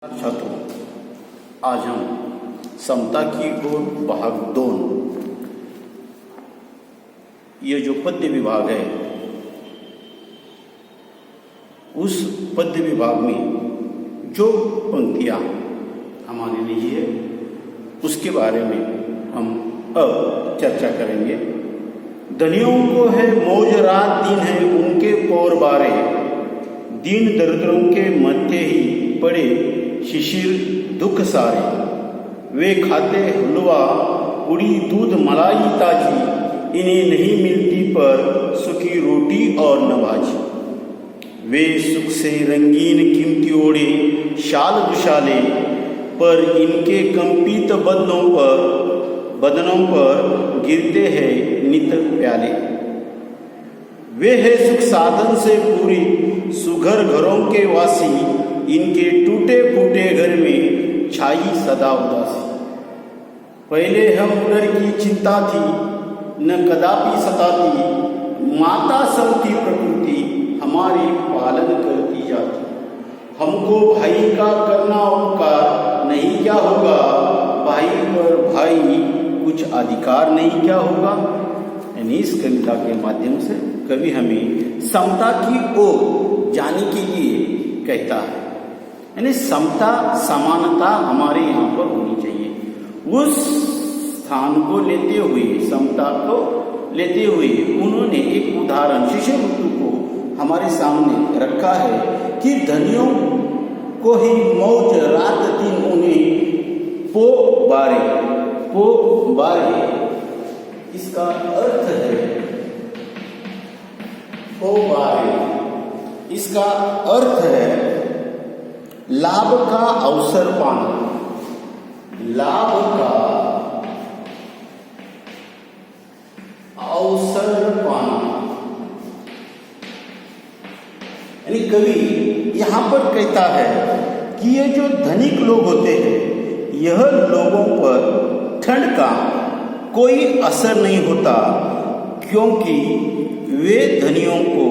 छात्रों, आज हम समता की ओर भाग 2 ये जो पद्य विभाग है, उस पद्य विभाग में जो पंक्तियां हमारे लिए है उसके बारे में हम अब चर्चा करेंगे। धनियों को है मौज रात दिन है उनके पौर बारे, दीन दरिद्रों के मध्य ही पड़े शिशिर दुख सारे, वे खाते हलवा उड़ी दूध मलाई ताजी, इन्हें नहीं मिलती पर सुखी रोटी और नवाजी, वे सुख से रंगीन कीमती ओढ़े शाल दुशाले, पर इनके कंपित बदनों पर गिरते हैं नित प्याले, वे है सुख साधन से पूरी सुघर घरों के वासी, इनके टूटे फूटे घर में छाई सदा उदासी, पहले हम उधर की चिंता थी न कदापि सताती, माता समती प्रकृति हमारी पालन करती जाती, हमको भाई का करना उपकार नहीं क्या होगा, भाई पर भाई कुछ अधिकार नहीं क्या होगा। यानी इस कविता के माध्यम से कवि हमें समता की ओर जाने के लिए कहता है। यानी समता समानता हमारे यहाँ पर होनी चाहिए। उस स्थान को लेते हुए, समता को लेते हुए उन्होंने एक उदाहरण शिशिर ऋतु को हमारे सामने रखा है कि धनियों को ही मौज रात दिन उन्हें पो बारे, इसका अर्थ है पो बारे, इसका अर्थ है लाभ का अवसर पाना, लाभ का अवसर पाना। यानी कवि यहां पर कहता है कि ये जो धनिक लोग होते हैं, यह लोगों पर ठंड का कोई असर नहीं होता, क्योंकि वे धनियों को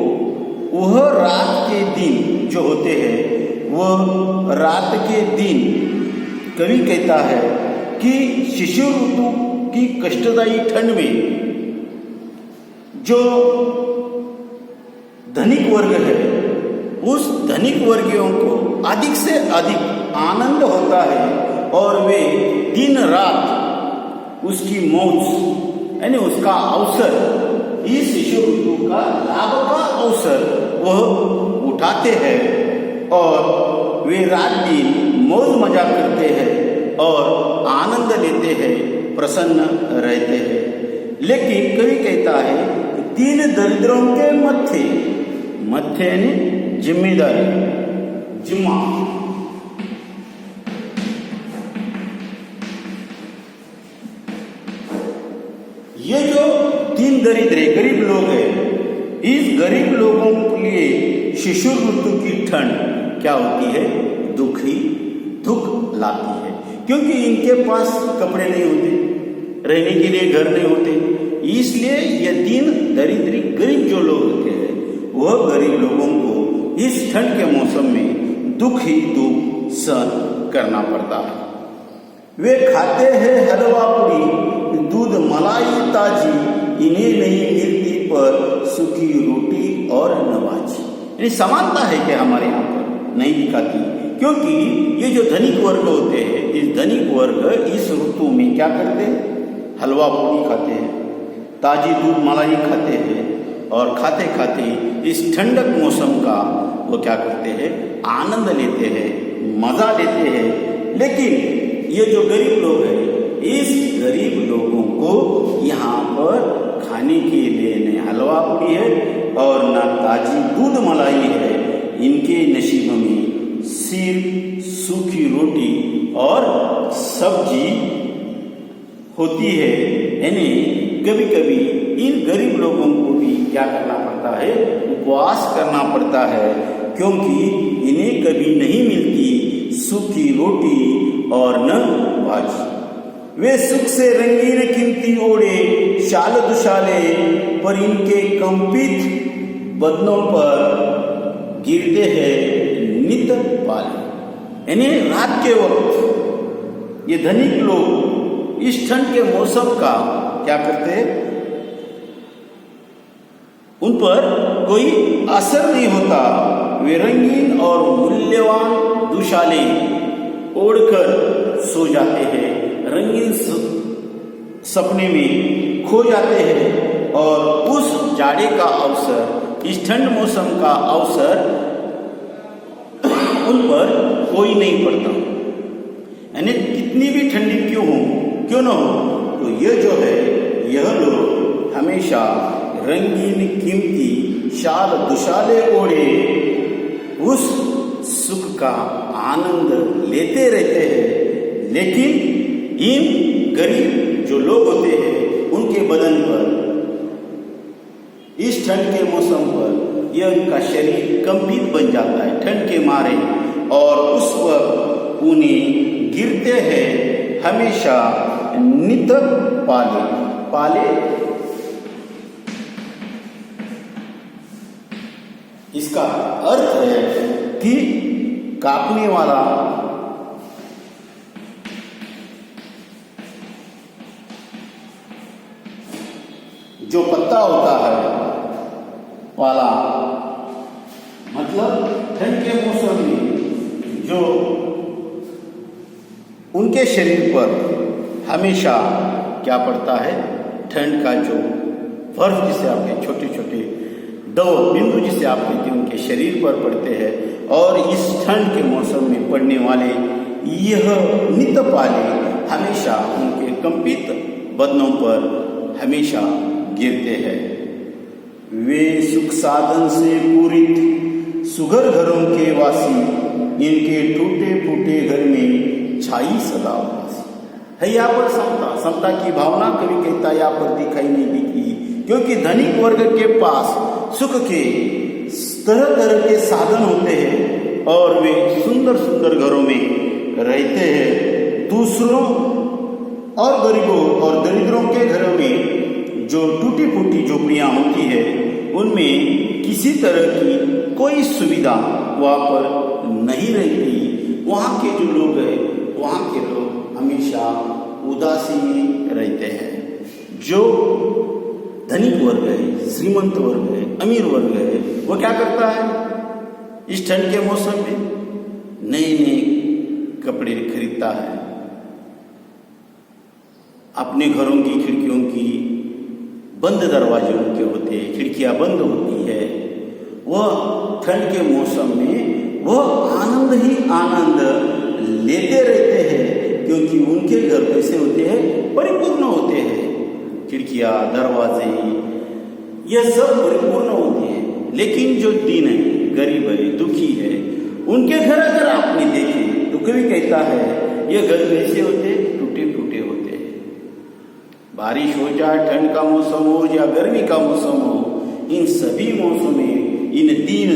वह रात के दिन जो होते हैं, वह रात के दिन कवि कहता है कि शिशिर ऋतु की कष्टदायी ठंड में जो धनिक वर्ग है, उस धनिक वर्गियों को अधिक से अधिक आनंद होता है और वे दिन रात उसकी मौज यानी उसका अवसर, इस शिशिर ऋतु का लाभ का अवसर वह उठाते हैं और वे रात दिन मौज मजा करते हैं और आनंद लेते हैं, प्रसन्न रहते हैं। लेकिन कवि कहता है दीन दरिद्रों के मध्य यानी जिम्मेदारी, जिम्मा, ये जो दीन दरिद्र गरीब लोग हैं, इस गरीब लोगों के लिए शिशिर ऋतु की ठंड क्या होती है, दुख लाती है, क्योंकि इनके पास कपड़े नहीं होते, रहने के लिए घर नहीं होते, इसलिए ये दीन दरिद्री गरीब जो लोग होते हैं, वह गरीब लोगों को इस ठंड के मौसम में दुख सहन करना पड़ता है। वे खाते हैं हलवा पूरी दूध मलाई ताजी, इन्हें नहीं मिलती पर सुखी रोटी और नवाजी। यानी समानता है कि हमारे यहाँ पर नहीं दिखाती, क्योंकि ये जो धनिक वर्ग होते हैं, इस धनिक वर्ग इस ऋतु में क्या करते हैं, हलवा पूरी खाते हैं, ताजी दूध मलाई खाते हैं और खाते खाते इस ठंडक मौसम का वो क्या करते हैं, आनंद लेते हैं, मजा लेते हैं। लेकिन ये जो गरीब लोग हैं, इस गरीब लोगों को यहाँ पर खाने के लिए न हलवा पूरी है और न ताजी दूध मलाई है, इनके नसीब में सिर्फ सूखी रोटी और सब्जी होती है। यानी कभी कभी इन गरीब लोगों को भी क्या करना पड़ता है, उपवास करना पड़ता है, क्योंकि इन्हें कभी नहीं मिलती सूखी रोटी और न भाजी। वे सुख से रंगीन कीमती ओढ़े शाल दुशाले, पर इनके कंपित बदनों पर गिरते हैं नित पाले। यानी रात के वक्त ये धनिक लोग इस ठंड के मौसम का क्या करते हैं, उन पर कोई असर नहीं होता। वे रंगीन और मूल्यवान दुशाले ओढ़कर सो जाते हैं, रंगीन सपने में खो जाते हैं और उस जाड़े का अवसर, इस ठंड मौसम का अवसर उन पर कोई नहीं पड़ता। यानी कितनी भी ठंडी क्यों न हो, तो यह जो है, यह लोग हमेशा रंगीन कीमती शाल दुशाले ओढ़े उस सुख का आनंद लेते रहते हैं। लेकिन इन गरीब जो लोग होते हैं, उनके बदन पर इस ठंड के मौसम पर यह उनका शरीर कंपित बन जाता है ठंड के मारे, और उस वक्त उन्हें गिरते हैं हमेशा नित पाले। इसका अर्थ है कि कांपने वाला जो पत्ता होता है, पाला मतलब ठंड के मौसम में जो उनके शरीर पर हमेशा क्या पड़ता है, ठंड का जो बर्फ जिसे आपके छोटे छोटे दो बिंदु जिसे आप कहते हैं, उनके शरीर पर पड़ते हैं। और इस ठंड के मौसम में पड़ने वाले यह नित पाले हमेशा उनके कंपित बदनों पर हमेशा गिरते हैं। वे सुख साधन से पूरित सुघर घरों के वासी, इनके टूटे फूटे घर में छाई सदा उदासी। है यहाँ पर समता की भावना कभी कहता यहाँ पर दिखाई नहीं देती, क्योंकि धनिक वर्ग के पास सुख के तरह तरह के साधन होते हैं और वे सुंदर सुंदर घरों में रहते हैं। दूसरों और गरीबों और दरिद्रों के घरों में जो टूटी फूटी झोपड़ियां होती है, उनमें किसी तरह की कोई सुविधा वहाँ पर नहीं रहती। वहाँ के जो लोग हैं, वहाँ के लोग हमेशा उदासी रहते हैं। जो धनिक वर्ग है, श्रीमंत वर्ग है, अमीर वर्ग है, वो क्या करता है, इस ठंड के मौसम में नए नए कपड़े खरीदता है, अपने घरों की खिड़कियों की बंद दरवाजे उनके होते हैं, खिड़कियां बंद होती है। वह ठंड के मौसम में वह आनंद ही आनंद लेते रहते हैं, क्योंकि उनके घर कैसे होते हैं, परिपूर्ण होते हैं। खिड़कियां, दरवाजे, यह सब परिपूर्ण होते हैं। लेकिन जो दीन है, गरीब है, दुखी है, उनके घर अगर आपने देखे तो कभी कहता है ये घर कैसे होते, टूटे फूटे होते हैं। बारिश हो जाए, ठंड का मौसम हो या गर्मी का मौसम हो, इन सभी मौसमों में इन दीन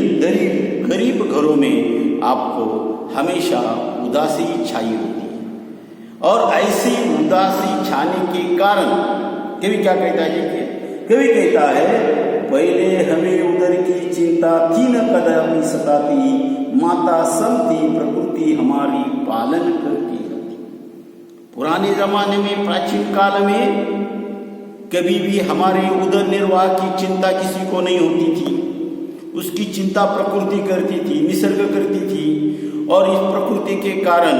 गरीब घरों में आपको हमेशा उदासी छाई होती है। और ऐसी उदासी छाने के कारण कभी क्या कहता है, कभी कहता है पहले हमें उधर की चिंता थी न कदापि सताती, माता समती प्रकृति हमारी पालन करती। पुराने जमाने में, प्राचीन काल में कभी भी हमारे उदर निर्वाह की चिंता किसी को नहीं होती थी। उसकी चिंता प्रकृति करती थी, निसर्ग करती थी, और इस प्रकृति के कारण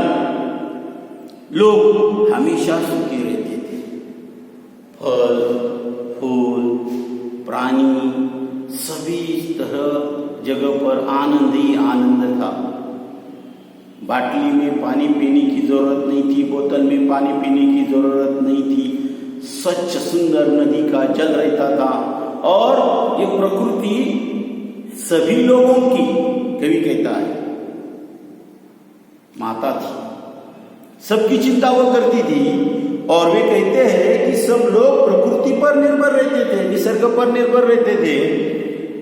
लोग हमेशा सुखी रहते थे। फल, फूल, प्राणी, सभी तरह जगह पर आनंद ही आनंद था। बाटली में पानी पीने की जरूरत नहीं थी, बोतल में पानी पीने की जरूरत नहीं थी। स्वच्छ सुंदर नदी का जल रहता था, और ये प्रकृति सभी लोगों की, कवि कहता है, माता थी। सबकी चिंता वो करती थी। और वे कहते हैं कि सब लोग प्रकृति पर निर्भर रहते थे, निसर्ग पर निर्भर रहते थे।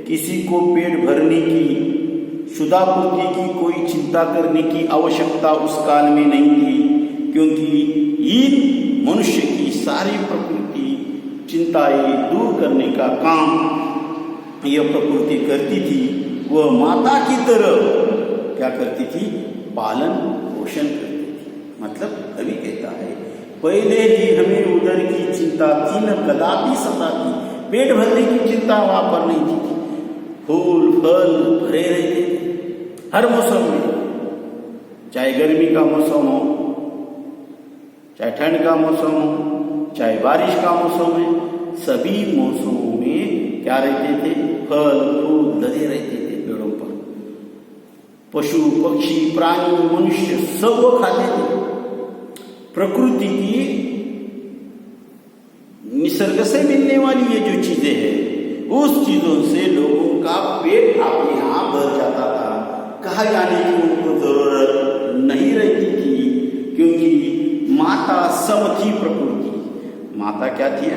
किसी को पेट भरने की, शुद्धापूर्ति की कोई चिंता करने की आवश्यकता उस काल में नहीं थी, क्योंकि इन मनुष्य की सारी प्रकृति चिंताएं दूर करने का काम यह प्रकृति करती थी। वह माता की तरह क्या करती थी, पालन पोषण करती थी। मतलब कवि कहता है पहले ही हमें उदर की चिंता थी न कदापि सताती, पेट भरने की चिंता वहां पर नहीं थी। फूल फल भरे रहते थे हर मौसम में, चाहे गर्मी का मौसम हो, चाहे ठंड का मौसम हो, चाहे बारिश का मौसम है, सभी मौसमों में क्या रहते थे? फल फूल लदे रहते थे पेड़ों पर। पशु पक्षी प्राणी मनुष्य सब वो खाते थे। प्रकृति की निसर्ग से मिलने वाली ये जो चीजें हैं, उस चीजों से लोगों का पेट अपने आप भर जाता था। कहा जाने की उनको जरूरत नहीं रहती थी, क्योंकि माता सम थी प्रकृति। माता क्या थी?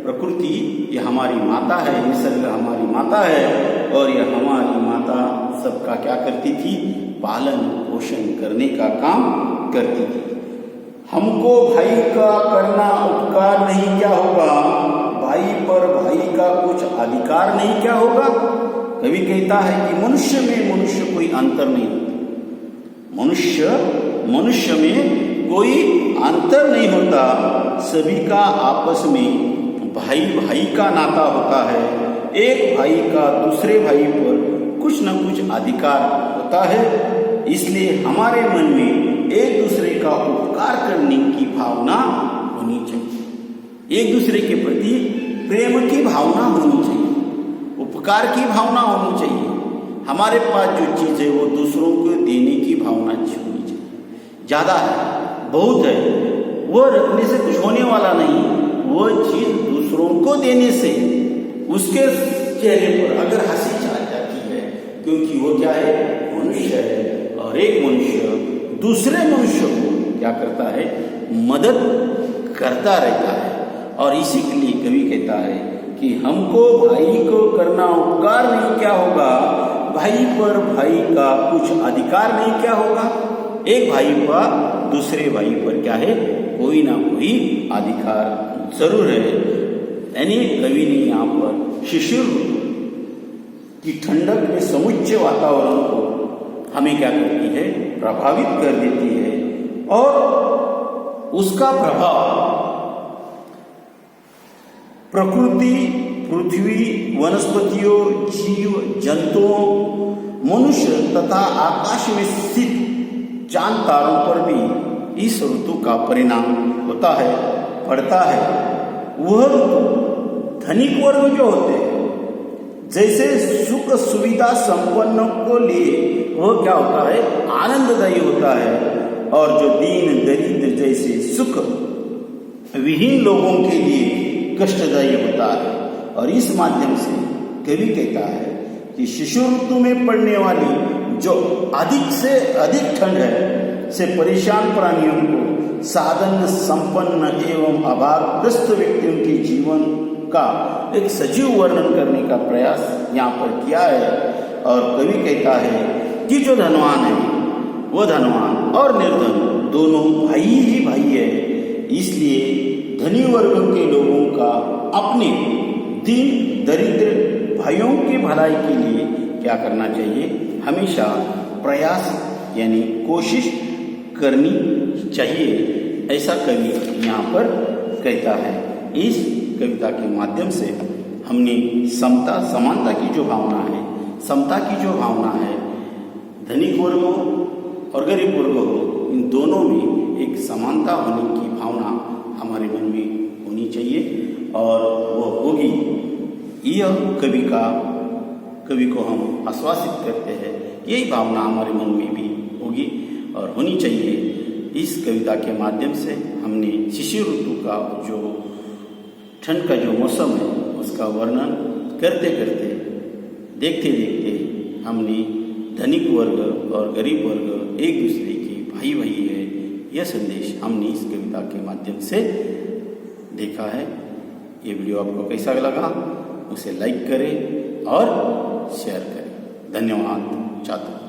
प्रकृति ये हमारी माता है, निसर्ग हमारी माता है, और यह हमारी माता सबका क्या करती थी? पालन पोषण करने का काम करती थी। हमको भाई का करना उपकार नहीं क्या होगा? भाई पर भाई का कुछ अधिकार नहीं क्या होगा? कवि कहता है कि मनुष्य में मनुष्य कोई अंतर नहीं होता। मनुष्य में कोई अंतर नहीं होता। सभी का आपस में भाई भाई का नाता होता है। एक भाई का दूसरे भाई पर कुछ न कुछ अधिकार होता है। इसलिए हमारे मन में एक दूसरे का उपकार करने की भावना होनी चाहिए। एक दूसरे के प्रति प्रेम की भावना होनी चाहिए, उपकार की भावना होनी चाहिए। हमारे पास जो चीज है वो दूसरों को देने की भावना होनी चाहिए। ज्यादा है, बहुत है, वो रखने से कुछ होने वाला नहीं। वो चीज दूसरों को देने से उसके चेहरे पर अगर हंसी छा जाती है, क्योंकि वो क्या है? मनुष्य है, और एक मनुष्य दूसरे मनुष्य को क्या करता है? मदद करता रहता है। और इसी के लिए कवि कहता है कि हमको भाई को करना उपकार नहीं क्या होगा? भाई पर भाई का कुछ अधिकार नहीं क्या होगा? एक भाई का दूसरे भाई पर क्या है? कोई ना कोई अधिकार जरूर है। यानी कवि ने यहाँ पर शिशिर की ठंडक में समुच्चय वातावरण को हमें क्या करती है? प्रभावित कर देती है, और उसका प्रभाव प्रकृति, पृथ्वी, वनस्पतियों, जीव जंतुओं, मनुष्य तथा आकाश में स्थित चांद तारों पर भी इस ऋतु का परिणाम होता है, पड़ता है। वह धनिक वर्ग जो होते हैं, जैसे सुख सुविधा संपन्न को लिए वह क्या होता है? आनंददायी होता है, और जो दीन दरिद्र जैसे सुख विहीन लोगों के लिए कष्टदायी होता है। और इस माध्यम से कवि कहता है कि शिशु ऋतु में पड़ने वाली जो अधिक से अधिक ठंड है से परेशान प्राणियों को साधन संपन्न एवं अभावग्रस्त व्यक्तियों के जीवन का एक सजीव वर्णन करने का प्रयास यहाँ पर किया है। और कवि कहता है कि जो धनवान है वो धनवान और निर्धन दोनों भाई ही भाई है। इसलिए धनी वर्ग के लोगों का अपने दीन दरिद्र भाइयों की भलाई के लिए क्या करना चाहिए? हमेशा प्रयास यानी कोशिश करनी चाहिए, ऐसा कवि यहाँ पर कहता है। इस कविता के माध्यम से हमने समता समानता की जो भावना है, समता की जो भावना है, धनिक वर्ग हो और गरीब वर्ग हो, इन दोनों में एक समानता होने की भावना हमारे मन में होनी चाहिए, और वो होगी। यह कवि को हम आश्वासित करते हैं, यही भावना हमारे मन में भी होगी और होनी चाहिए। इस कविता के माध्यम से हमने शिशिर ऋतु का जो ठंड का जो मौसम है उसका वर्णन करते करते देखते देखते हमने धनिक वर्ग और गरीब वर्ग एक दूसरे की भाई भाई है, यह संदेश हमने इस कविता के माध्यम से देखा है। ये वीडियो आपको कैसा लगा उसे लाइक करें और शेयर करें। धन्यवाद छात्रों।